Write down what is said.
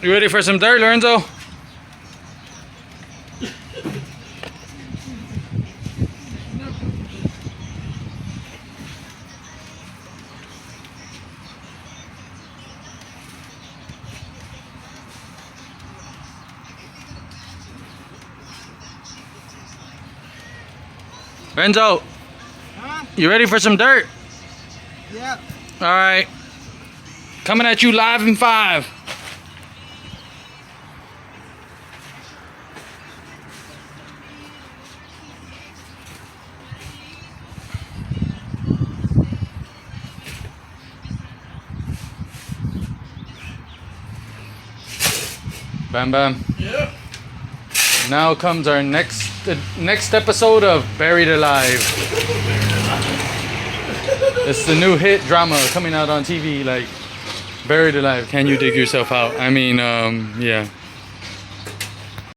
You ready for some dirt, Lorenzo? Lorenzo, Huh? you ready for some dirt? Yeah. All right. Coming at you live in 5. Bam Bam. Yeah. Now comes our next episode of Buried Alive. It's the new hit drama coming out on TV, like Buried Alive. Can you dig yourself out? I mean, yeah.